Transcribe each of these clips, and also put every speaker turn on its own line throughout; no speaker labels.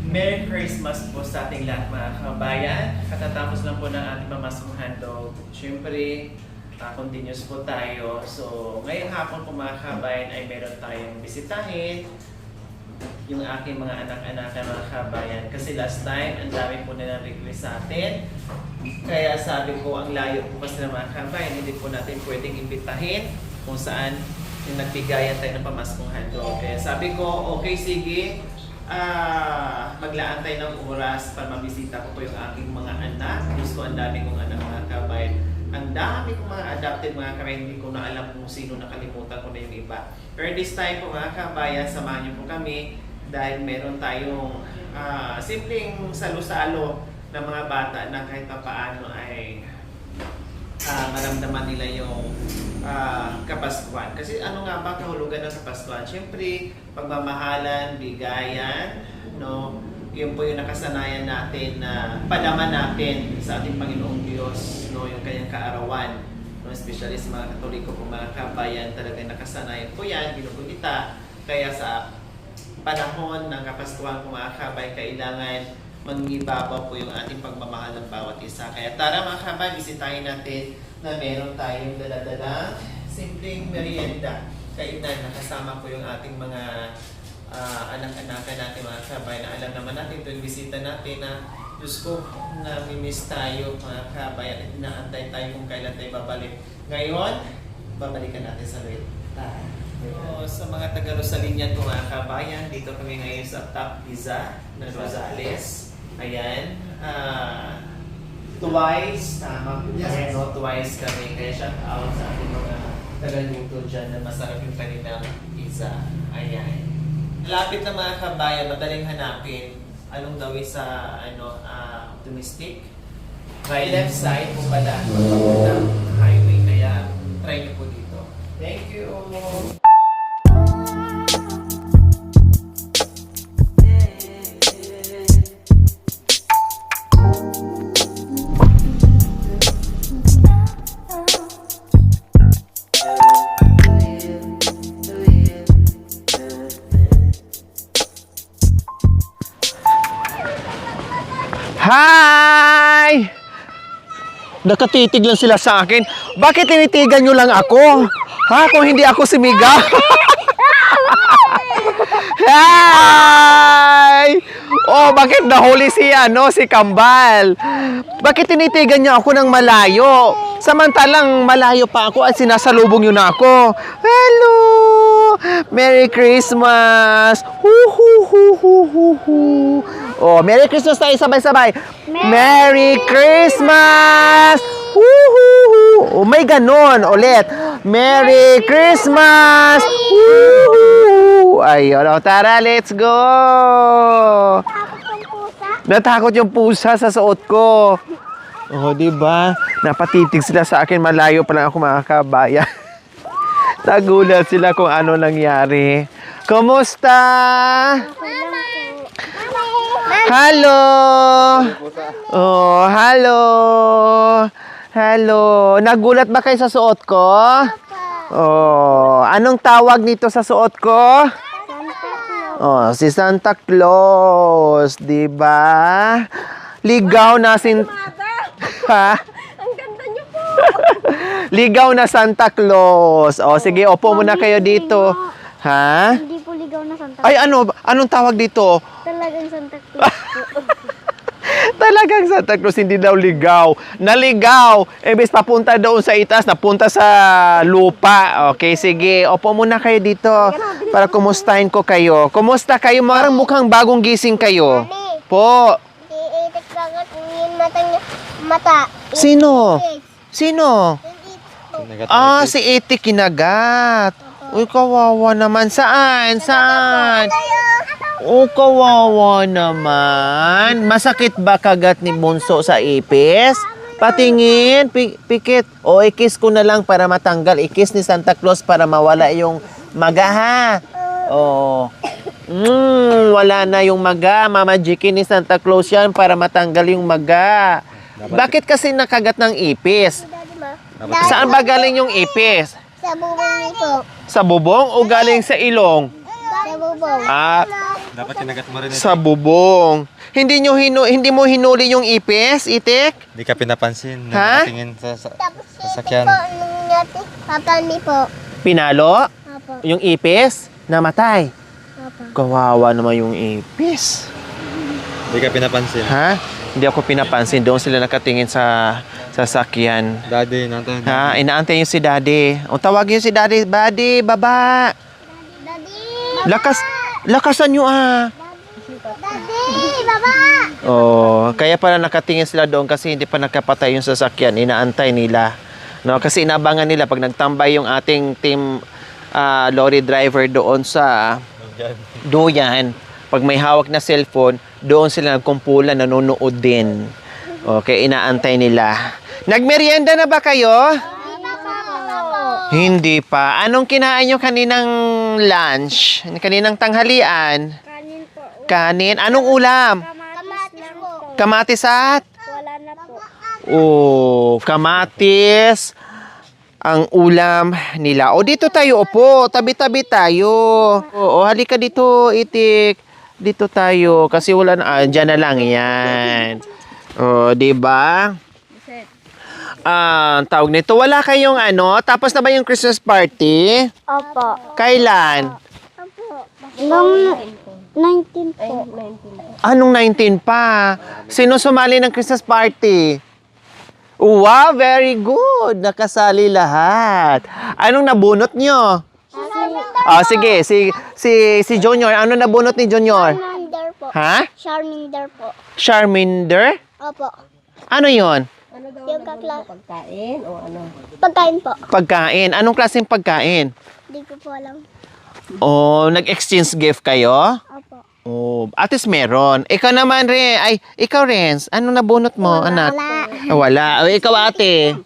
Merry Christmas po sa ating lahat mga kabayan. Katatapos lang po ng ating mamasong handog. Siyempre, continuous po tayo. So, ngayong hapon po mga kabayan ay meron tayong bisitahin yung aking mga anak-anak na mga kabayan. Kasi last time, ang dami po nilang request sa atin. Kaya sabi ko, ang layo po kasi ng mga kabayan, hindi po natin pwedeng imbitahin kung saan yung nagbigayan tayo ng pamaskong handog. Kaya sabi ko, okay, sige, maglaan tayo ng oras para mabisita ko po yung aking mga anak. Gusto ang dami kong anak mga kabayan. Ang dami kong mga adopted mga kabayan, hindi ko na alam kung sino, nakalimutan ko na yung iba. Pero this time po mga kabayan, samahan niyo po kami dahil meron tayong simpleng salo-salo ng mga bata na kahit paano ay maramdaman nila yung kapaskuhan. Kasi ano nga ba kahulugan ng kapaskuhan? Siyempre, pagmamahalan, bigayan, no? Yun po yung nakasanayan natin na palaman natin sa ating Panginoong Diyos, no? Yung kanyang kaarawan. No? Especially sa mga Katoliko po, mga kabayan, talagang nakasanayan po yan, ginugunita. Kaya sa panahon ng kapaskuhan po mga kabayan, kailangan mangibabaw po yung ating pagmamahal ng bawat isa. Kaya tara mga kabayan, bisitahin natin na meron tayong dala-dala simpleng merienda. Kainan, nakasama po yung ating mga anak-anakan natin mga kabayan na alam naman natin ito yung bisita natin na Diyos ko, nami-miss tayo mga kabayan at inaantay tayo kung kailan tayo babalik. Ngayon, babalikan natin sa red. So, sa mga taga-Rosalinya ko mga kabayan, dito kami ngayon sa Top Pizza ng Rosales. Ayan. Twice, tama po. Yes. No, twice kami. Kaya shout out sa ating mga taga-luto dyan na masarap yung kanilang pizza. Ayan. Lapit na mga kabayan, madaling hanapin. Anong gawin sa optimistic? Right left side po pala ng highway. Kaya try nyo po dito. Thank you!
Hi! Nakatitig lang sila sa akin. Bakit tinitigan nyo lang ako? Ha? Kung hindi ako si Miga? Hi! Oh, bakit nahuli si Kambal? Bakit tinitigan nyo ako ng malayo? Samantalang malayo pa ako at sinasalubong nyo na ako. Hello! Merry Christmas! Hu-hu-hu-hu-hu-hu! Oh, Merry Christmas tayo sabay-sabay. Merry Christmas! Woohoo! Oh, may ganon ulit. Merry Christmas! Woohoo! Ayun, oh, tara, let's go! Natakot yung pusa sa suot ko. Oh, di ba? Napatitig sila sa akin, malayo pa lang ako mga kabayan. Nagulat sila kung ano nangyari. Kumusta? Hello! Oh, hello! Hello! Nagulat ba kayo sa suot ko? Oh, anong tawag nito sa suot ko? Oh, si Santa Claus, 'di ba? Ligaw na Ha?
Ang ganda niyo po!
Ligaw na Santa Claus. Oh, sige, opo muna kayo dito. Ha?
Hindi po ligaw na Santa
Ay, anong tawag dito?
Talagang Santa Claus po.
Talagang Santa Claus, hindi daw ligaw. Naligaw. Ibig papunta doon sa itaas, napunta sa lupa. Okay, sige. Opo muna kayo dito para kumustahin ko kayo. Kumusta kayo? Marang mukhang bagong gising kayo. Po.
Iitik kagat yung mata niya. Mata.
Sino? Sino? Si Ete kinagat. Uy, kawawa naman. Saan? Saan? Oh, kawawa naman. Masakit ba kagat ni Bunso sa ipis? Patingin, pikit. O, ikis ko na lang para matanggal. Ikis ni Santa Claus para mawala yung maga, ha? Oh. Wala na yung maga. Mamajikin ni Santa Claus yan para matanggal yung maga. Bakit kasi nakagat ng ipis? Saan ba galing yung ipis?
Sa bubong nito.
Sa bubong o galing sa ilong?
Sa bubong.
Dapat kinagat mo rin ito.
Sa bubong. Hindi mo hinuli yung ipis, Itik?
Hindi ka pinapansin.
Ha?
Nakatingin sa
Tapos
sasakyan.
po, nung natin, papalmi po.
Pinalo?
Opo.
Yung ipis? Namatay.
Opo.
Kawawa naman yung ipis.
Hindi ka pinapansin.
Ha? Hindi ako pinapansin. Doon sila nakatingin sa sasakyan.
Daddy, nanto.
Ha? Inaantay yung si Daddy. O tawagin yung si Daddy. Daddy, baba.
Daddy!
Lakasan nyo ah.
Daddy! Baba!
Oh, kaya pala nakatingin sila doon kasi hindi pa nakapatay yung sasakyan. Inaantay nila. No, kasi inabangan nila pag nagtambay yung ating team lorry driver doon sa Duyan. Pag may hawak na cellphone, doon sila nagkumpulan, nanonood din. Okay, inaantay nila. Nagmerienda na ba kayo? Hindi pa. Anong kinain nyo kaninang lunch? Kaninang tanghalian?
Kanin po.
Kanin? Anong ulam?
Kamatis po.
Kamatis at?
Wala na po.
Oh, kamatis ang ulam nila. O, dito tayo, upo. Tabi-tabi tayo. O, halika dito, Itik. Dito tayo. Kasi wala na. Diyan na lang yan. O, diba? Tawag nito. Wala kayong tapos na ba yung Christmas party?
Opo.
Kailan?
Nung 19 po.
Anong 19 pa? Sino sumali ng Christmas party? Wow, very good. Nakasali lahat. Anong nabunot nyo? Sige. Si Junior. Ano nabunot ni Junior?
Charminder po.
Ha?
Charminder po.
Charminder?
Opo.
Ano yon?
Yung pagkain o ano? Pagkain po.
Pagkain. Anong klaseng pagkain?
Hindi ko po alam.
Oh, nag-exchange gift kayo?
Opo.
Oh, atis meron. Ikaw naman, Re. Ay, ikaw, Renz. Anong nabunot mo, anak? Wala. O, ikaw, ate.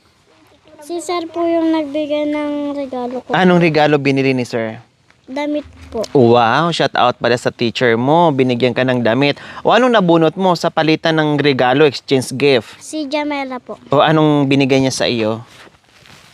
Si Sir po yung nagbigay ng regalo ko.
Anong regalo binili ni Sir?
Damit po.
Wow, shout out pala sa teacher mo. Binigyan ka ng damit. O anong nabunot mo sa palitan ng regalo, exchange gift?
Si Jamela po.
O anong binigay niya sa iyo?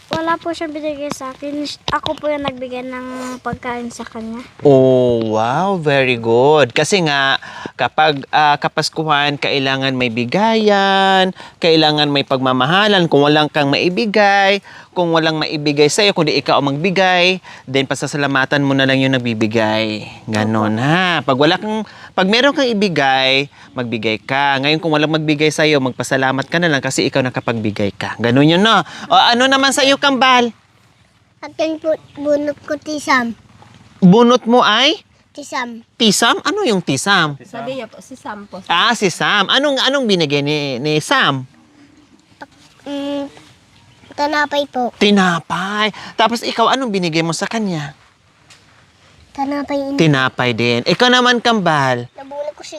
Wala po siya binigay sa akin. Ako po yung nagbigay ng pagkain sa kanya.
Oh, wow, very good. Kasi nga, kapag Kapaskuhan, kailangan may bigayan, kailangan may pagmamahalan. Kung walang kang maibigay, kung walang maibigay sa'yo, kundi ikaw ang magbigay, then pasasalamatan mo na lang yung nagbibigay. Ganon, ha? Pag meron kang ibigay, magbigay ka. Ngayon, kung walang magbigay sa'yo, magpasalamat ka na lang kasi ikaw nakapagbigay ka. Ganon yun, no? O ano naman sa'yo, Kambal?
Akin po, bunot ko tisam.
Bunot mo ay?
Tisam.
Tisam? Ano yung tisam?
Sabi niya po, si Sam po.
Si Sam. Anong binigay ni Sam?
Tanapay po.
Tinapay. Tapos ikaw, anong binigay mo sa kanya?
Tanapay
Tinapay din. Ikaw naman, Kambal.
Nabunot ko si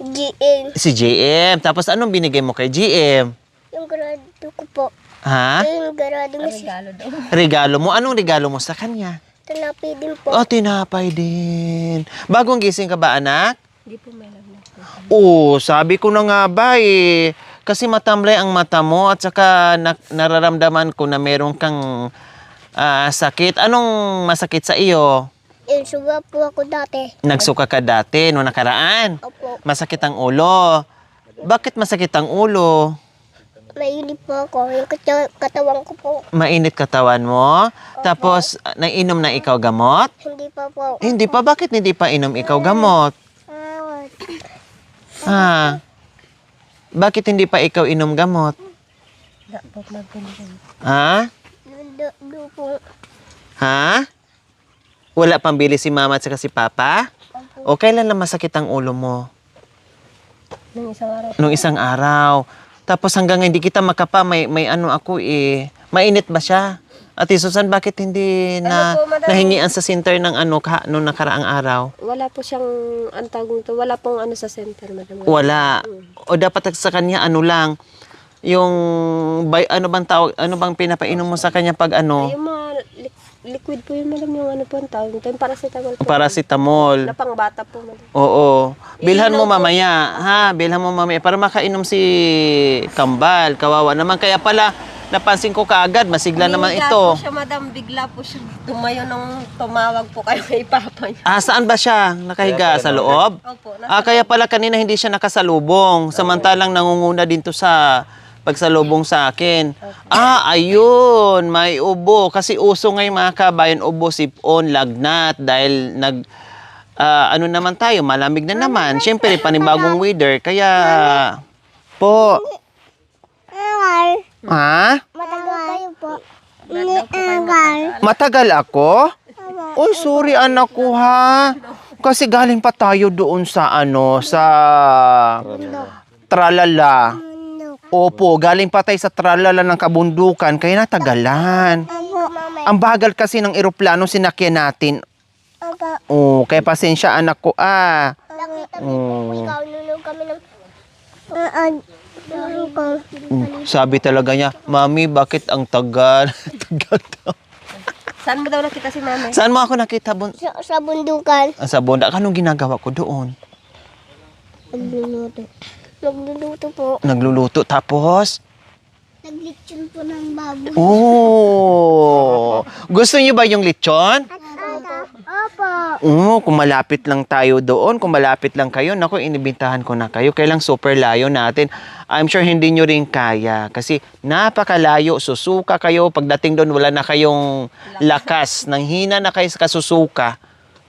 GM.
Si GM. Tapos anong binigay mo kay GM?
Yung grado ko po.
Ha?
Yung grado mo si
Regalo daw.
Regalo mo? Anong regalo mo sa kanya?
Tanapay din po.
Oh, tinapay din. Bagong gising ka ba, anak?
Hindi po may lagnat po.
Oo, sabi ko na nga ba eh. Kasi matamlay ang mata mo at saka nararamdaman ko na meron kang sakit. Anong masakit sa iyo?
Yung suga po ako dati.
Nagsuka ka dati, no nakaraan.
Opo.
Masakit ang ulo. Bakit masakit ang ulo?
Mainit po ako. Yung katawan ko po.
Mainit katawan mo? Tapos, nainom na ikaw gamot?
Hindi pa po.
Hindi pa. Bakit hindi pa inom ikaw gamot? Ha? Bakit hindi pa ikaw inom gamot?
Wala po magpinigay.
Ha?
Do po.
Ha? Wala pang bili si mama at saka si papa? O kailan lang masakit ang ulo mo?
Nung isang araw.
Nung isang araw. Tapos hanggang hindi kita makapa, may ano ako eh. Mainit ba siya? Ate Susan, bakit hindi
Ano po, madam?
nahingian sa center ng nung nakaraang araw?
Wala po siyang antag nito. Wala pong ano sa center, madam.
Wala. O dapat sa kanya ano lang, yung ano bang tawag, ano bang pinapainom mo sa kanya pag ano?
Yung mga liquid po yun, madam, yung ano po ang tawag nito, yung paracetamol po.
Paracetamol.
Na pangbata po, madam.
Oo. Bilhan mo
Iinom po
mamaya, ha? Bilhan mo mamaya para makainom si Kambal. Kawawa naman. Kaya pala, napansin ko kaagad, masigla naman
Bigla
ito.
po siya, madam, bigla po siya tumayo nung tumawag po kayo kay papa niya.
Ah, saan ba siya? Nakahiga sa loob?
Opo,
Kaya pala kanina hindi siya nakasalubong. Samantalang nangunguna din to sa pagsalubong sa akin. Ayun, may ubo. Kasi uso ngayon mga kabayan, ubo, sipon, lagnat. Dahil ano naman tayo, malamig na naman. Siyempre, panibagong weather. Kaya, po. Ha?
Matagal kayo po.
Matagal ako? Uy, sorry anak ko ha. Kasi galing pa tayo doon sa Tralala. Opo, galing pa tayo sa Tralala ng kabundukan, kaya natagalan. Ang bagal kasi ng eroplano sinakyan natin. Oh, kaya pasensya anak ko
Nakita mo
Oh.
po, ikaw nunod kami ng...
Sabi talaga niya, Mami, bakit ang tagal? Tagal daw.
Saan mo daw nakita si mami?
Saan mo ako nakita?
Sa bundukan.
Sa bunda. Anong ginagawa ko doon?
Nagluluto. Nagluluto po.
Nagluluto. Tapos?
Naglitsyon po ng baboy.
Oh! Gusto niyo ba yung lechon?
Opo.
Kung malapit lang tayo doon, kung malapit lang kayo, naku, inibitahan ko na kayo. Kailang super layo natin. I'm sure hindi nyo rin kaya. Kasi napakalayo, susuka kayo. Pagdating doon, wala na kayong lakas. Nanghina na kayo sa kasusuka.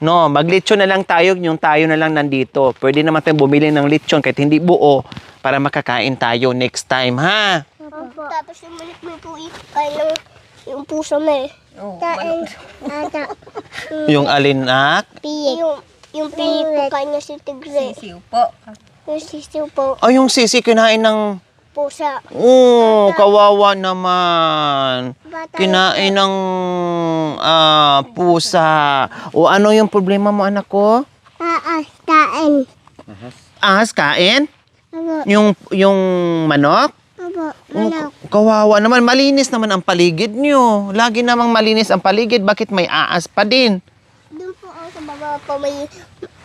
No, maglechon na lang tayo, yung tayo na lang nandito. Pwede naman tayong bumili ng lechon kahit hindi buo para makakain tayo next time, ha?
Opo. Tapos yung malit mo po kain ng yung puso na eh.
Oh,
Kain.
Yung alinak.
Piyik. Yung piyik po kain niya si Tigre.
Sisiw po.
Yung sisiw po.
Yung sisi kinain ng...
Pusa.
Kawawa naman. Kinain ng pusa. O ano yung problema mo, anak ko?
Kain.
Ahas, kain?
Opo.
Yung manok?
Opo.
Kawawa naman. Malinis naman ang paligid nyo. Lagi namang malinis ang paligid. Bakit may aas pa din?
Doon po ako sa baba po may...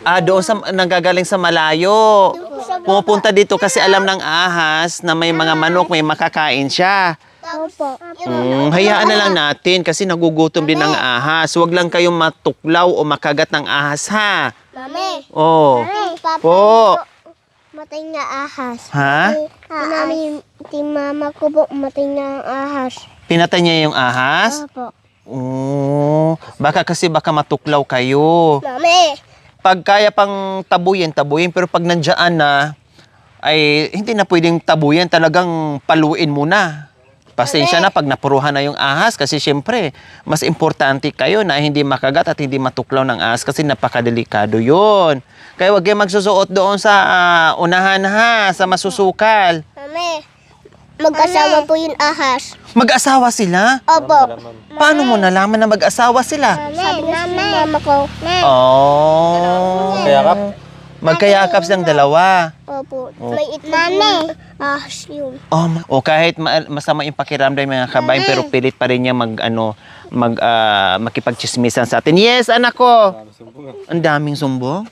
Doon sa nanggagaling sa malayo.
Doon po sa baba.
Pumupunta dito kasi alam ng ahas na may mga manok, may makakain siya.
Opo.
Hayaan na lang natin kasi nagugutom din ang ahas. Huwag lang kayong matuklaw o makagat ng ahas, ha?
Mami.
Oh.
Papa.
Po.
Matay nga ahas.
Ha?
Mami, ti mama ko po matay nga ang ahas.
Pinatay niya yung ahas?
Opo.
Baka matuklaw kayo.
Mami.
Pag kaya pang tabuyin. Pero pag nandiyan na, ay hindi na pwedeng tabuyin. Talagang paluin muna. Pasensya na pag napuruhan na yung ahas kasi syempre, mas importante kayo na hindi makagat at hindi matuklaw ng ahas kasi napakadelikado yun. Kaya huwag kayo magsusuot doon sa unahan ha, sa masusukal.
Mami. Mag-asawa po yung ahas.
Mag-asawa sila?
Opo.
Paano mo nalaman na mag-asawa sila?
Sabi na si mama ko.
Kayakap? Magkayakap silang dalawa.
Opo. May itlog yung ahas yun.
Kahit masama yung pakiramdam ng mga kabayan pero pilit pa rin niya makipagchismisan sa atin. Yes, anak ko. Ang daming sumbong.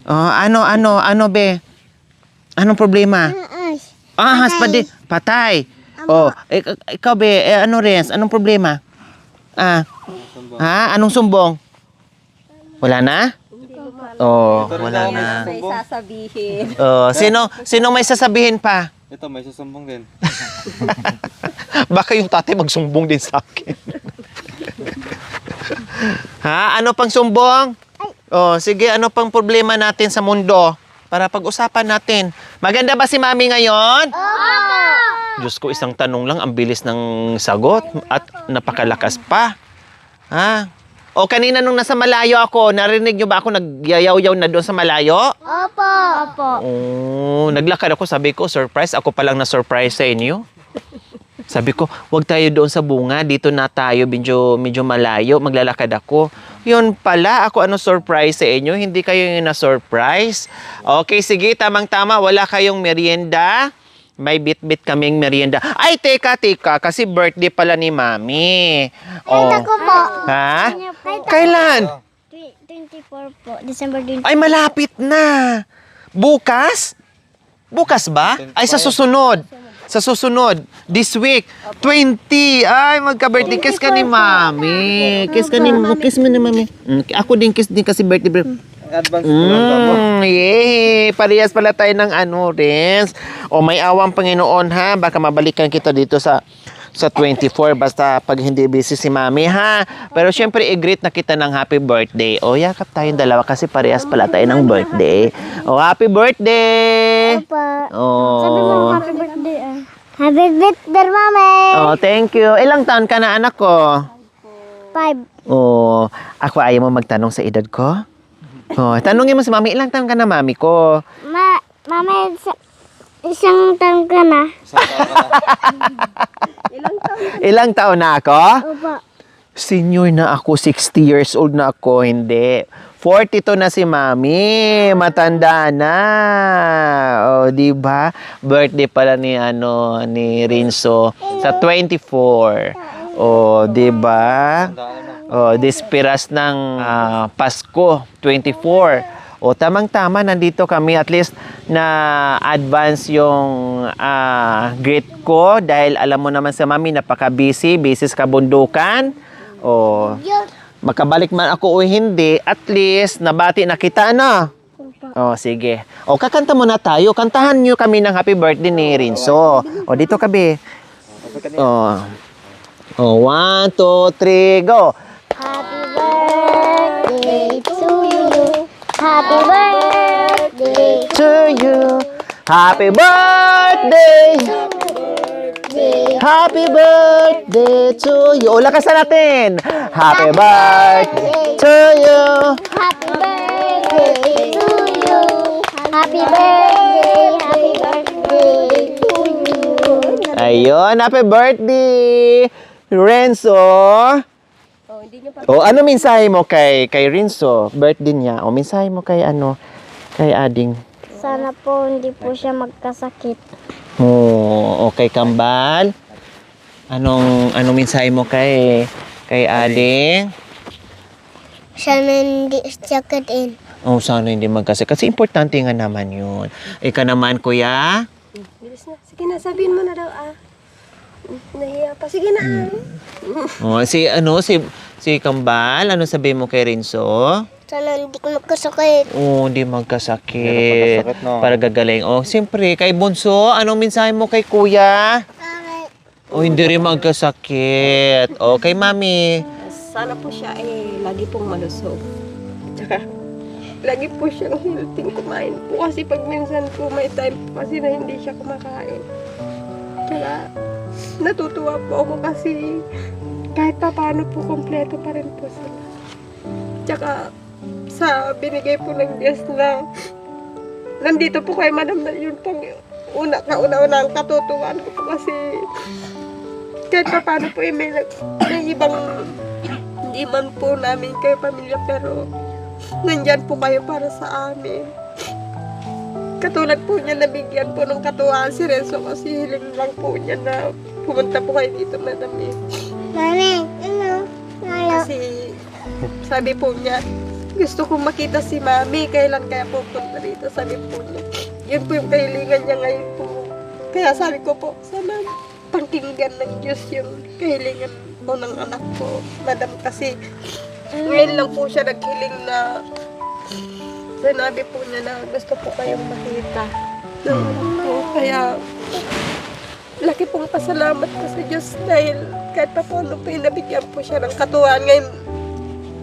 Ano be? Anong problema? Ahas pa din. Patay. Ikaw be, Renz, anong problema? Anong sumbong? Wala na? Wala na.
May sasabihin.
Sino may sasabihin pa?
Ito, may susumbong din.
Baka yung tatay magsumbong din sa akin. Ano pang sumbong? Sige, ano pang problema natin sa mundo? Para pag-usapan natin. Maganda ba si Mami ngayon? Diyos ko, isang tanong lang, ang bilis ng sagot at napakalakas pa. Kanina nung nasa malayo ako, narinig nyo ba ako nagyayaw-yaw na doon sa malayo?
Opo. Opo.
Naglakad ako, sabi ko, surprise. Ako pa lang na-surprise sa inyo. Sabi ko, wag tayo doon sa bunga. Dito na tayo, medyo malayo. Maglalakad ako. Yun pala, ako surprise sa inyo. Hindi kayo yung na-surprise. Okay, sige, tamang-tama. Wala kayong merienda. May bit-bit kaming merienda. Ay, teka. Kasi birthday pala ni Mami. Oh.
Ako po.
Ha? Kailan?
24 po. December 24.
Ay, malapit na. Bukas? Bukas ba? Ay, sa susunod. Sa susunod. This week. 20. Ay, magka-birthday. Kiss ka ni Mami. Kiss mo ni Mami. Ako din, kiss din kasi birthday.
Advance ko lang ba mo?
Yay! Parehas pala tayo ng Renz. O may awang Panginoon ha. Baka mabalikan kita dito sa 24 basta pag hindi busy si Mami ha. Pero syempre i-greet na kita ng happy birthday. O yakap tayong dalawa kasi parehas pala tayo ng birthday. O happy birthday!
Pa.
Oh.
Sabi mo, happy birthday ah. Happy birthday, Mami!
Oh, thank you. Ilang taon ka na anak ko?
5.
Oh, ako ayaw mo magtanong sa edad ko? Oh, tanungin mo si Mami, ilang taon ka na Mami ko?
Mami, isang taon ka na.
Ilang taon na ako?
Opo.
Senior na ako, 60 years old na ako, hindi. 42 na si Mami, matanda na. Oh, di ba? Birthday pala ni Rinso sa 24. Oh, di ba? Oh, dispiras ng Pasko, 24. O tamang-tama, nandito kami at least na advance yung greet ko dahil alam mo naman sa Mami, napaka-busy sa kabundukan. O, makabalik man ako o hindi, at least nabati na kita na. O, sige. O, kakanta muna tayo. Kantahan nyo kami ng happy birthday ni Rinso. O, dito kabi. O, 1, 2, 3, go!
Happy birthday to you. Happy birthday
To you. Happy birthday! Happy birthday to you. O, lakasan natin. Happy birthday to you.
Happy birthday to you. Happy birthday to you.
Ayun, happy birthday, Renzo.
Oh, hindi niyo pa.
O, ano mensahe mo kay Renzo? Birthday niya. O, mensahe mo kay kay Ading.
Sana po hindi po siya magkasakit.
O, kay Kambal. Anong mensahe mo kay Ading?
Sana hindi siya katin.
Oh, sana hindi magkasakit. Kasi importante nga naman yun. Ika naman, kuya.
Bilis na. Sige na, sabihin mo na daw nahiya pa. Sige na.
Oh, si Kambal, ano sabihin mo kay Renzo?
Sana hindi ko magkasakit.
Oh, hindi magkasakit.
Hindi na pagkasakit, no?
Para gagaling. Oh, siyempre, kay Bunso, anong mensahe mo kay kuya? Oh, hindi rin magkasakit. Oh, kay Mami.
Sana po siya lagi pong malusog. Tsaka, lagi po siyang healthy kumain po. Kasi pag minsan po may time po kasi na hindi siya kumakain. Kaya, natutuwa po ako kasi kahit pa paano po kompleto pa rin po sila. Tsaka, sa binigay po ng Diyos na nandito po kay Madam na yun pang kauna-una ang katutuwan ko po kasi kahit pa paano po may ibang hindi man po namin kayo pamilya pero nandyan po kayo para sa amin. Katulad po niya nabigyan po ng katuwaan si Renzo kasi hiling lang po niya na pumunta po kayo dito, Madam.
Mami,
Kasi sabi po niya, gusto kong makita si Mami, kailan kaya pupunta dito, sabi po niya. Yun po yung kahilingan niya ngayon po. Kaya sabi ko po, sana pakinggan ng Diyos yung kahilingan po ng anak ko, Madam. Kasi ngayon lang po siya naghiling na sinabi po niya na gusto po kayong makita. Kaya laki pong pasalamat ko sa Diyos dahil kahit pa paano po nabigyan po siya ng katuwaan ngayon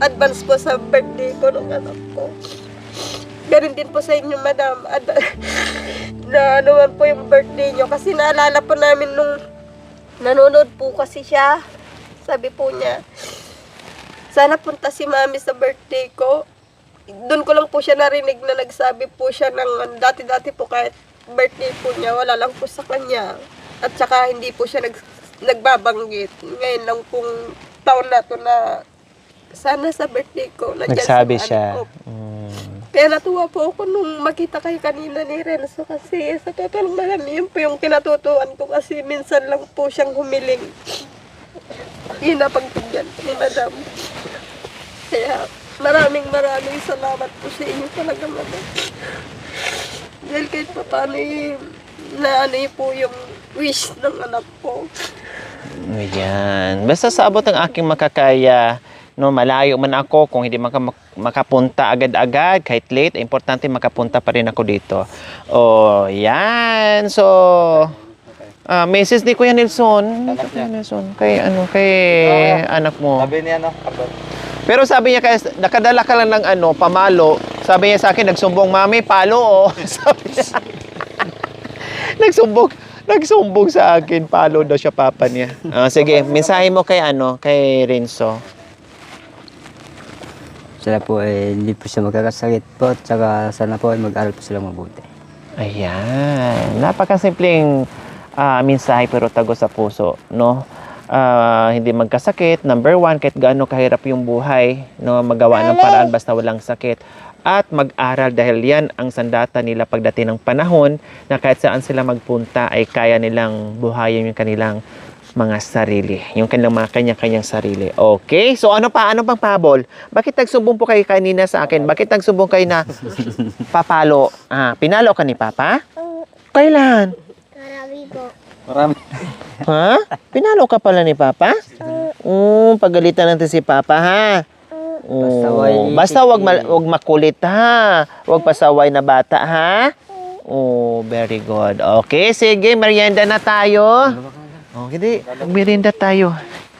advance po sa birthday ko ng anak ko. Ganun din po sa inyo, Madam. Na naman po yung birthday niyo kasi naalala po namin nung nanonood po kasi siya. Sabi po niya, sana punta si Mami sa birthday ko. Doon ko lang po siya narinig na nagsabi po siya ng dati-dati po kahit birthday po niya, wala lang po sa kanya. At saka hindi po siya nagbabanggit. Ngayon lang pong taon na to na sana sa birthday ko.
Nagsabi
sa
siya.
anak ko. Kaya natuwa po ako nung makita kayo kanina ni Renzo kasi sa totoo lang madam, yun po yung kinatutuan ko kasi minsan lang po siyang humiling. Yun na pagbigyan ni madam. Kaya maraming salamat po sa inyo talaga madam. Dahil kahit pa paano na ano po yung wish ng anak ko.
Ayan. Basta sa abot ng aking makakaya, no, malayo man ako, kung hindi makapunta agad-agad, kahit late, importante makapunta pa rin ako dito. Oh, yan. So, message ni Kuya Nelson.
Anak niya.
Nelson, kay anak mo.
Sabi niya, no? Abot.
Pero sabi niya, nakadala ka lang ng pamalo. Sabi niya sa akin, nagsumbong, mami, palo, oh. Sabi niya. Nagsumbong sa akin, palo daw siya papa niya. Sige, mensahe mo kay Renzo.
Sila po hindi po siya magkakasakit po, tsaka sana po ay mag-aral po sila mabuti.
Ayan. Napakasimpleng mensahe pero tago sa puso, no? Hindi magkasakit. Number 1, kahit gaano kahirap yung buhay, no? Magawa ng paraan basta walang sakit. At mag-aral dahil yan ang sandata nila pagdating ng panahon na kahit saan sila magpunta ay kaya nilang buhayin yung kanilang mga sarili. Yung kanilang mga kanya-kanyang sarili. Okay? So ano pang pabol? Bakit nagsumbong po kayo kanina sa akin? Bakit nagsumbong kayo na papalo? Pinalo ka ni Papa? Kailan?
Marami po.
Marami.
Ha? Pinalo ka pala ni Papa? Pagalitan natin si Papa, ha? Basta wag makulit, ha? Wag pasaway na bata, ha? Very good. Okay, sige, merienda na tayo. Hindi, merienda tayo.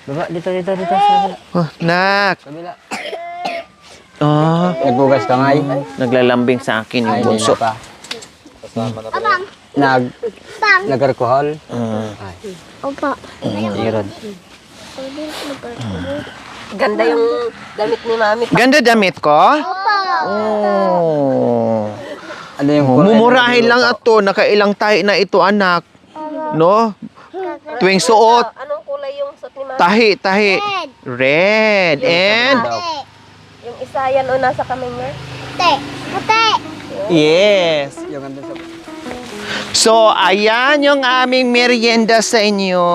Baba, dito. Sa kabila.
Nak.
Kabila.
Nagbugas kamay. Naglalambing sa akin yung bunso.
Pa.
Kasama na po.
Nag-alcohol. Ay,
Opo.
irod.
Ganda yung damit ni Mami.
Ganda damit ko?
Ano yung
Mumurahin lang ito. Nakailang tayo na ito, anak. No? Tuwing suot,
Anong kulay yung suot ni Mami?
tahi. Red. And?
Yung isa yan o nasa kamay niya?
Puti.
Yes.
Yung andun sa...
So, ayan yung aming merienda sa inyo.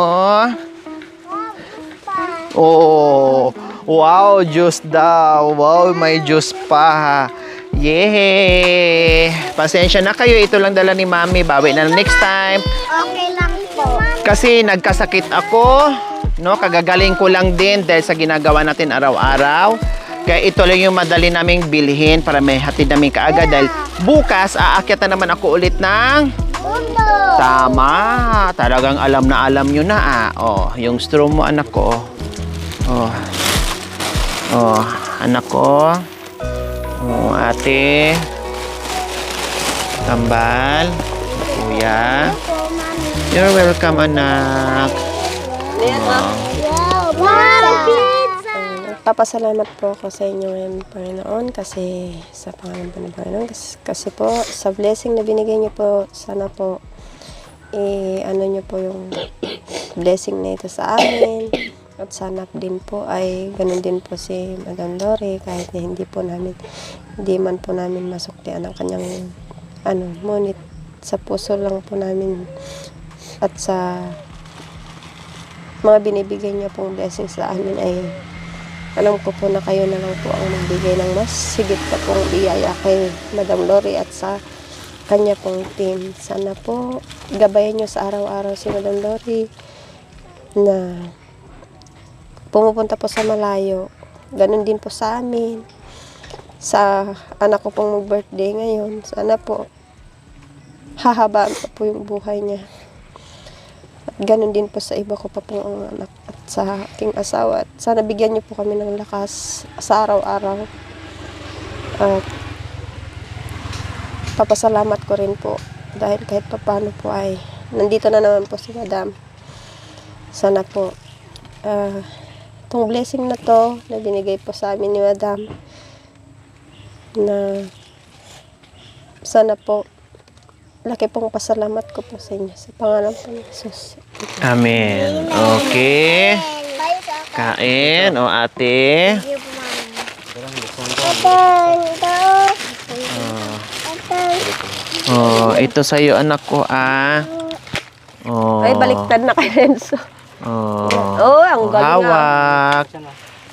Oh, wow, juice daw. Wow, may juice pa. Yay! Pasensya na kayo. Ito lang dala ni Mami. Bawi na next time.
Okay lang po.
Kasi nagkasakit ako. No, kagagaling ko lang din dahil sa ginagawa natin araw-araw. Kaya ito lang yung madali naming bilhin para may hatid namin kaagad. Dahil bukas, aakyat na naman ako ulit ng...
Mundo.
Tama. Talagang alam na alam nyo na. Yung straw mo, anak ko. Anak ko. Ate. Tambal. Kuya. You're welcome, anak.
Papasalamat po ako sa inyo ngayon, Panginoon, kasi sa pangalan po ng Panginoon. Kasi po, sa blessing na binigay niyo po, sana po, ano niyo po yung blessing na ito sa amin. At sana din po ay ganun din po si Madam Lori, kahit na hindi man po namin masuklian ang kanyang, ngunit sa puso lang po namin at sa mga binibigay niya pong blessing sa amin ay alam ko po na kayo na lang po ang magbigay ng mas sigit pa pong biyaya kay Madam Lori at sa kanya pong team. Sana po gabayan niyo sa araw-araw si Madam Lori na pumupunta po sa malayo. Ganun din po sa amin. Sa anak ko pong mag-birthday ngayon, sana po hahabaan pa po yung buhay niya. At ganun din po sa iba ko pa po ang anak at sa aking asawa. At sana bigyan niyo po kami ng lakas sa araw-araw. At papasalamat ko rin po dahil kahit papano po ay nandito na naman po si Madam. Sana po itong blessing na to na binigay po sa amin ni Madam na sana po laki pong pasalamat ko po sa inyo sa pangalan po ni Jesus.
Amen. Okay. Kain. Ate. Oh, ito sa'yo, anak ko, ah. Oh.
Ay, baliktad na kay Renzo.
Oh.
Oh, ang galing nga.
Hawak.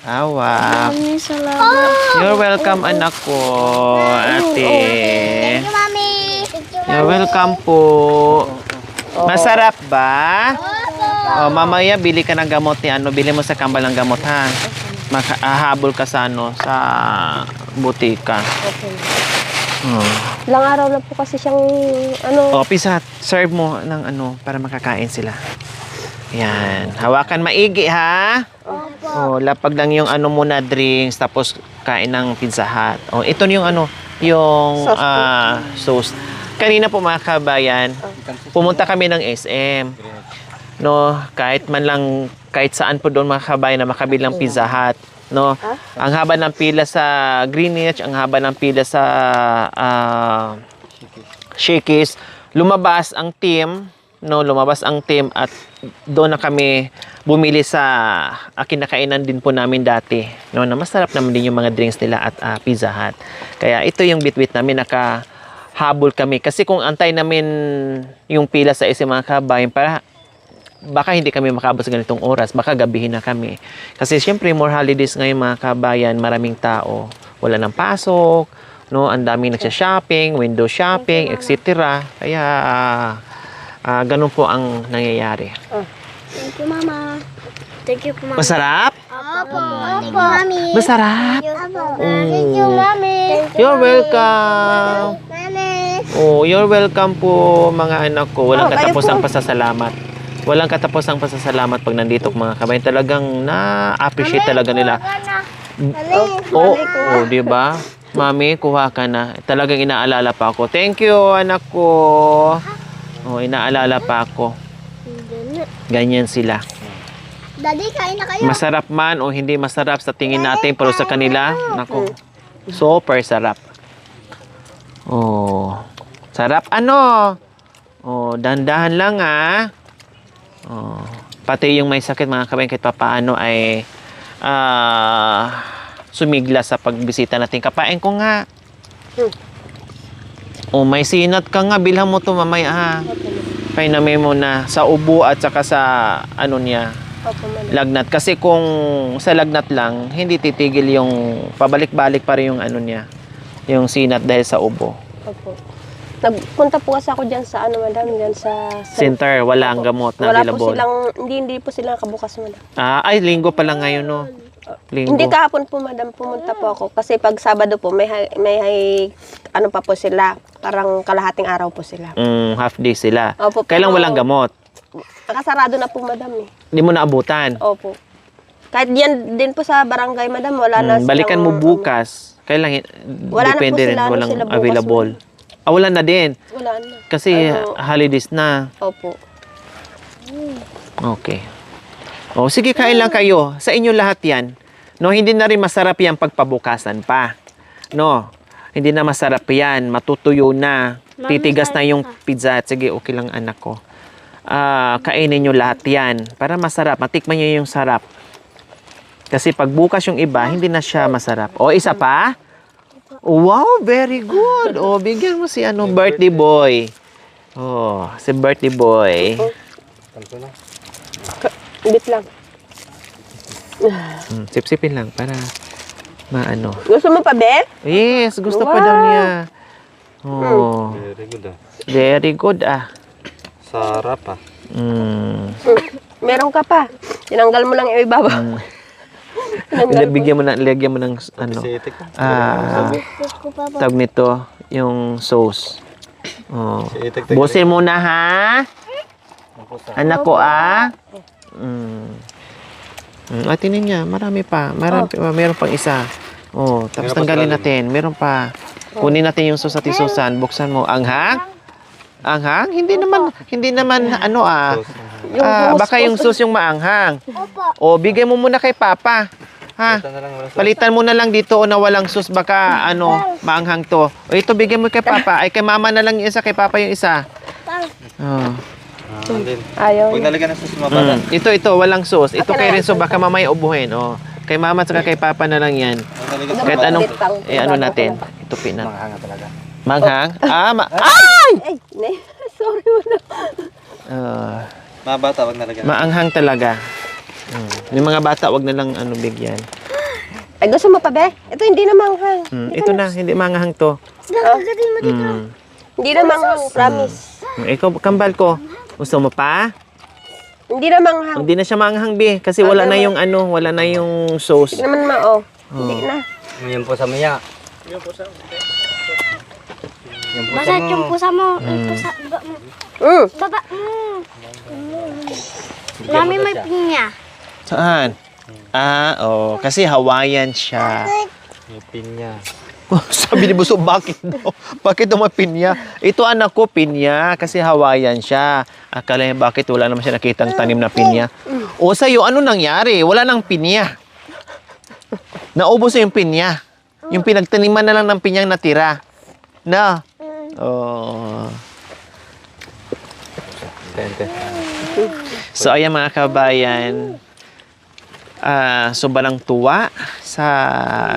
Hawak.
Maraming salamat.
You're welcome, anak ko, ate.
Thank you, Mami.
You're welcome po. Masarap ba? Oh, mamaya bili ka ng gamot ni ano, bili mo sa kambal ng gamot ha. Makahabol ka sa ano, sa butika.
Okay.
Oh.
Ilang araw na po kasi siyang ano.
Oh, pisa, serve mo ng ano para makakain sila. Yan, hawakan maigi ha. Oh, lapag lang yung ano muna drinks tapos kain ng Pizza Hut. Oh, ito yung ano, yung
Sauce po.
sauce. Kanina po mga kabayan, pumunta kami ng SM. No, kahit man lang kahit saan po doon mga kabayan na makabilang Pizza Hut, no. Ang haba ng pila sa Greenwich, ang haba ng pila sa Shakey's. Lumabas ang team, no, lumabas ang team at doon na kami bumili sa kinakainan din po namin dati, no, na masarap naman din yung mga drinks nila at Pizza Hut. Kaya ito yung bitbit namin, nakahabol kami kasi kung antay namin yung pila sa SM mga kabayan, para baka hindi kami makabot sa ganitong oras, baka gabihin na kami. Kasi syempre more holidays ngayon mga kabayan, maraming tao, wala nang pasok, no, ang daming nagsha-shopping, window shopping, etc. Kaya ganun po ang nangyayari.
Thank you, Mama. Thank you po, Mami.
Masarap?
Opo. Thank you, Mami.
Masarap?
Thank you, Mami.
You're welcome.
Mami.
Oh, you're welcome po mga anak ko. Walang
kayo
katapusang
po.
pasasalamat. Walang katapusang pasasalamat pag nandito mga kabayan. Talagang na-appreciate talaga nila. Oh, di ba? Mami, kuha ka na. Talagang inaalala pa ako. Thank you, anak ko. Oh, inaalala pa ako. Ganyan sila.
Daddy, kain na kayo.
Masarap man o hindi masarap sa tingin natin, pero sa kanila, nako, super sarap. Oh, sarap ano? Oh, dahan-dahan lang ah. Oh, pati yung may sakit mga kabayan kahit papaano ay sumigla sa pagbisita natin. Kapain ko nga. Oh, may sinat ka nga, bilhan mo to mamaya ha. Painamay mo na sa ubo at saka sa ano niya,
Opo, Mami.
lagnat. Kasi kung sa lagnat lang, hindi titigil yung pabalik-balik pa rin yung ano niya, yung sinat dahil sa ubo.
Opo. Nagpunta po kasi ako dyan sa ano, madam, dyan sa
Center, wala ang gamot na
wala po
available.
silang, hindi po sila nakabukas, madam.
Ay, linggo pa lang ngayon, no? Linggo.
Hindi kahapon po, madam, pumunta po ako. Kasi pag Sabado po, may ano pa po sila, parang kalahating araw po sila.
Half day sila.
Opo,
Kailang
pero-
walang gamot.
Nakasarado na po, madam, eh.
Hindi mo naabutan.
Opo. Kahit yan din po sa barangay, madam, wala na silang...
Balikan mo bukas. Kailang
Wala na po
depende rin,
sila, ano
walang
sila bukas,
available. Wala na din.
Wala na.
Kasi
Ano?
holidays na.
Opo.
Okay. O, sige, kain lang kayo. Sa inyo lahat yan. No, hindi na rin masarap yan pagpabukasan pa. No, hindi na masarap yan. Matutuyo na.
Mami,
Titigas na
kain
yung
ka.
pizza. Sige, okay lang anak ko. Kainin nyo lahat yan. Para masarap. Matikman nyo yung sarap. Kasi pag bukas yung iba, hindi na siya masarap. O, isa pa? Wow, very good. O, bigyan mo si ano, birthday boy. Oh, si birthday boy.
Bit lang.
Sip-sipin lang para maano.
Gusto mo pa, Be?
Yes, gusto pa daw niya. Oh,
Very good ah.
very good ah.
Sarap ah.
Meron ka pa. Tinanggal mo lang yung ibabaw.
Bigyan mo na, lagyan mo ng ano.
Sitik ah.
Gusto ko pa po.
Tawag nito, yung sauce. Oh.
Sitik.
Busin mo na ha. Anak ko ah. Atinin niya, marami pa. Meron pang isa. Oh, tapos
Meron pa
tanggalin
sa
natin. Meron pa. Kunin natin yung sauce at isusan. Buksan mo. Anghang? Anghang? Hindi naman ano ah. Baka yung sauce yung maanghang. O, bigay mo muna kay Papa. Ha? Palitan mo na lang dito o na walang sauce. Baka ano, maanghang to. O ito, bigay mo kay Papa. Ay, kay Mama na lang yung isa, kay Papa yung isa. Oh.
Din.
Ayaw
Huwag
niya.
nalagyan ng susumabalan.
Ito, walang sauce. Ito kay Renzo, baka mamaya ubuhin. Oh. Kay mama at kay papa na lang yan. Kahit anong, ano natin. Itupin na.
Makahanga talaga.
Manghang? Ay!
Ay, sorry wala.
Mga bata, wag na lagyan.
Maanghang talaga. Yung mga bata, wag na lang bigyan.
Ay, gusto mo pa, be? Ito hindi na manghang.
Ito na, hindi manghang to.
Gagatin mo dito.
Hindi na manghang, promise.
Ikaw, kambal ko. Gusto mo pa?
Hindi na manghang.
Hindi na siya manghang, be. Kasi wala na yung wala na yung sauce.
Hindi naman Hindi na.
Yan po sa maya.
Basta yung pusa mo. Yung pusa, baba mo. Baba. Mami may pinya.
Saan? Kasi Hawaiian siya.
May pinya.
Sabi ni Buso, bakit daw? Bakit daw may pinya? Ito anak ko, pinya. Kasi Hawaiian siya. Akala niya, bakit wala naman siya nakitang tanim na pinya? O sa'yo, ano nangyari? Wala nang pinya. Naubos na yung pinya. Yung pinagtaniman na lang ng pinyang natira. Na? Oh.
Tente.
So, ayan mga kabayan. Sobrang tuwa sa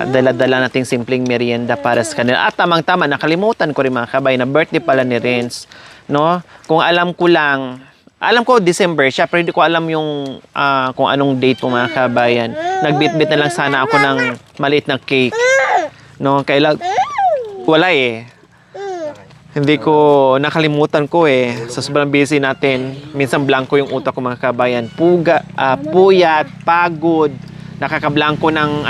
dala-dala nating simpleng merienda para sa kanila. At tamang-tama, nakalimutan ko rin mga kabayan na birthday pala ni Renz. No? Kung alam ko December siya, pero hindi ko alam yung kung anong date po mga kabayan. Nagbitbit na lang sana ako ng maliit na cake. No? Wala eh. Hindi ko, nakalimutan ko eh. Sa sobrang busy natin, minsan blanco yung utak ko mga kabayan. Puyat, pagod, nakakablanko ng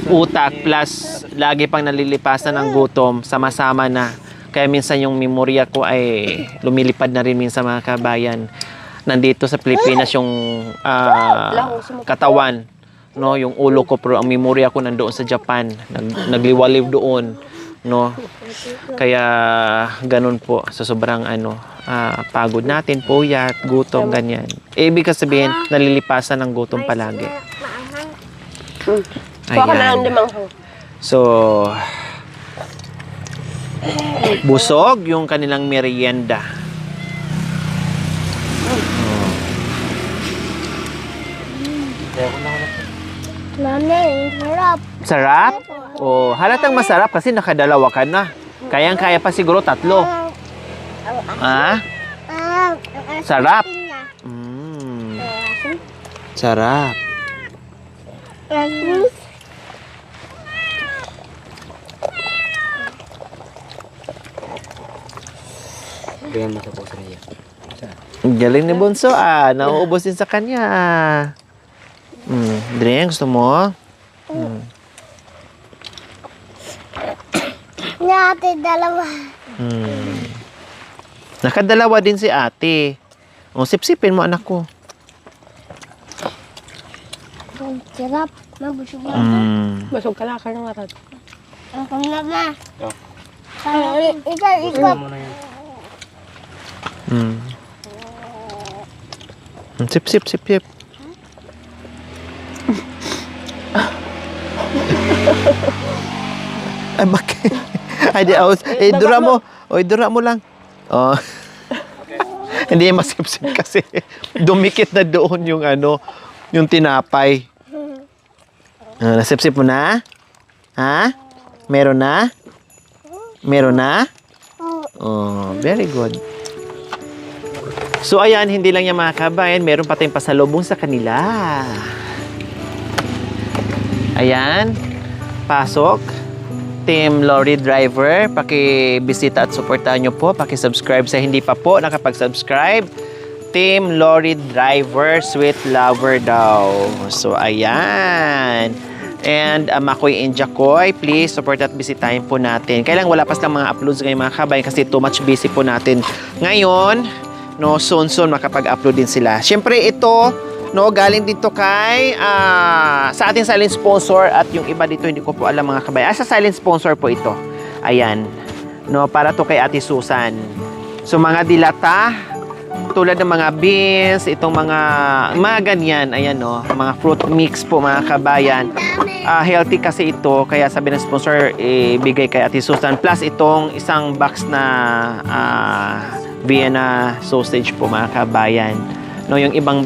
utak, plus lagi pang nalilipasan ng gutom, sama-sama na. Kaya minsan yung memorya ko ay lumilipad na rin minsan mga kabayan. Nandito sa Pilipinas yung katawan, no, yung ulo ko, pero ang memorya ko nandoon sa Japan. Nagliwaliw doon. No, kaya ganun po sa sobrang pagod natin, puyat, gutom, ganyan. Ibig sabihin, nalilipasan ng gutom palagi.
Kuha ka na lang ng manghang.
So, busog yung kanilang merienda.
Mami, sarap.
Sarap? Oh, halatang masarap kasi nakadalawa ka na. Kayang-kaya pa siguro 3. Sarap. Sarap.
Bigyan mo sa po sa niya.
Ang galing ni Bunso nauubos din sa kanya. Dring, gusto mo?
Ate, dalawa.
Nakadalawa din si ate. O, sip-sipin mo anak ko.
Sarap. Mabusog na.
Busog ka lang, ka ng arat.
Ako na na. Ikaw.
Sip. Ay, bakit? Ay, di aus. Dura mo lang. Oh. Hindi masip-sip kasi dumikit na doon yung yung tinapay. Nasip-sip mo na? Ha? Meron na? Oh, very good. So, ayan, hindi lang yung mga kabayan, meron pa tayong pasalubong sa kanila. Ayan, pasok. Team Lorry Driver, paki-bisita at suportahan nyo po. Paki-subscribe sa hindi pa po nakapag-subscribe. Team Lorry Driver, sweet lover daw. So, ayan. And Makoy and Jacoy, please support at bisitahin po natin. Kailang wala pa silang mga uploads ngayon mga kabayan kasi too much busy po natin. Ngayon, no, soon makapag-upload din sila. Siyempre ito, no, galing dito kay sa ating silent sponsor at yung iba dito hindi ko po alam mga kabayan. Sa silent sponsor po ito. Ayan. No, para to kay Ate Susan. So mga dilata, tulad ng mga beans, itong mga ganyan, ayan no, mga fruit mix po mga kabayan. Healthy kasi ito, kaya sabi ng sponsor, bigay kay Ate Susan. Plus itong isang box na Vienna sausage po mga kabayan. No, yung ibang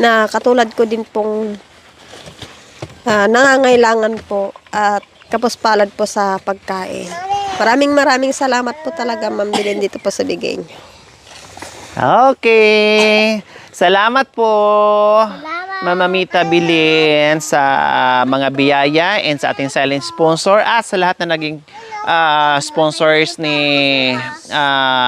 na katulad ko din pong nangangailangan po at kapuspalad po sa pagkain. Maraming salamat po talaga, Ma'am Belen, dito po sa bigay niyo.
Okay. Salamat po. Mama Mita Bilin sa mga biyaya and sa ating silent sponsor at sa lahat na naging sponsors ni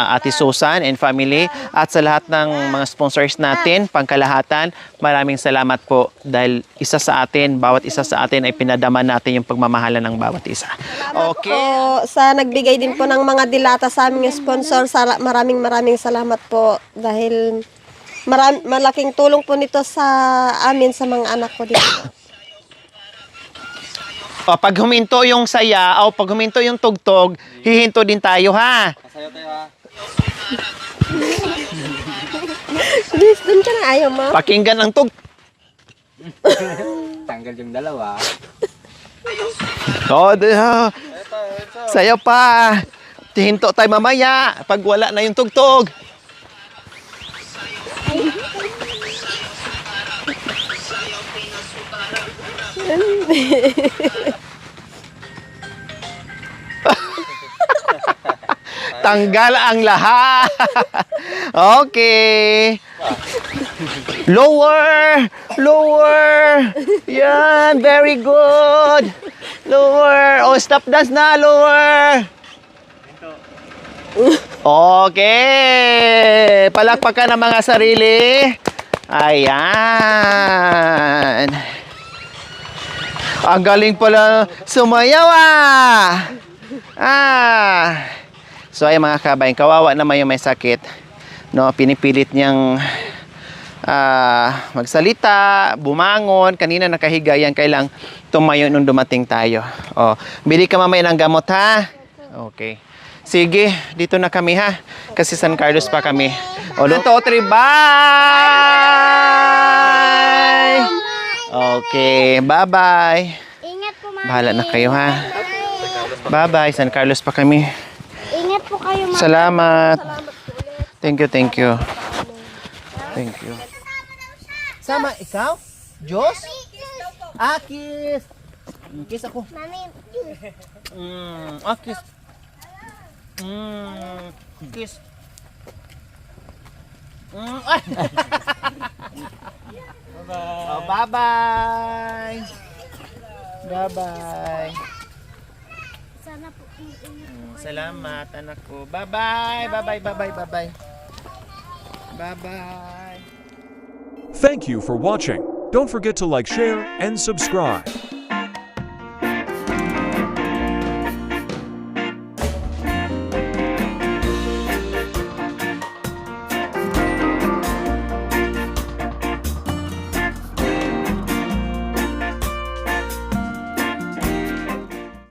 Ate Susan and family at sa lahat ng mga sponsors natin, pangkalahatan, maraming salamat po dahil bawat isa sa atin ay pinadama natin yung pagmamahalan ng bawat isa. Okay.
Po, sa nagbigay din po ng mga dilata sa aming sponsor, maraming salamat po dahil malaking tulong po nito sa amin, sa mga anak ko dito.
O, pag huminto yung saya o pag huminto yung tugtog, hihinto din tayo, ha?
Kasayo tayo ha.
Please, dun ka na, ayaw mo.
Pakinggan ang
Tanggal yung dalawa.
Sayo pa. Hihinto tayo mamaya pag wala na yung tugtog. Tanggal ang lahat. Okay. Lower. Yan, very good. Lower. Oh, stop dance na, lower. Okay. Palakpakan ng mga sarili. Ayan. Ang galing pala sumayaw So ay mga kabayan, kawawa naman yung may sakit. No, pinipilit niyang magsalita, bumangon. Kanina nakahiga yan, kailang tumayo nung dumating tayo. Oh, bili ka mamaya ng gamot, ha? Okay. Sige, dito na kami, ha? Kasi San Carlos pa kami. O, 1, 2, 3, bye! Okay, bye-bye.
Ingat po, Mami.
Bahala na kayo, ha? Bye-bye, San Carlos pa kami.
Ingat po kayo, Mami.
Salamat. Thank you. Thank you. Sama ikaw? Diyos? Kiss. Kiss ako.
Mami.
Kiss. Kiss. Ay. Bye-bye. Bye-bye.
Sana po.
Salamat, anak ko. Bye-bye. Bye-bye.
Thank you for watching. Don't forget to like, share, and subscribe.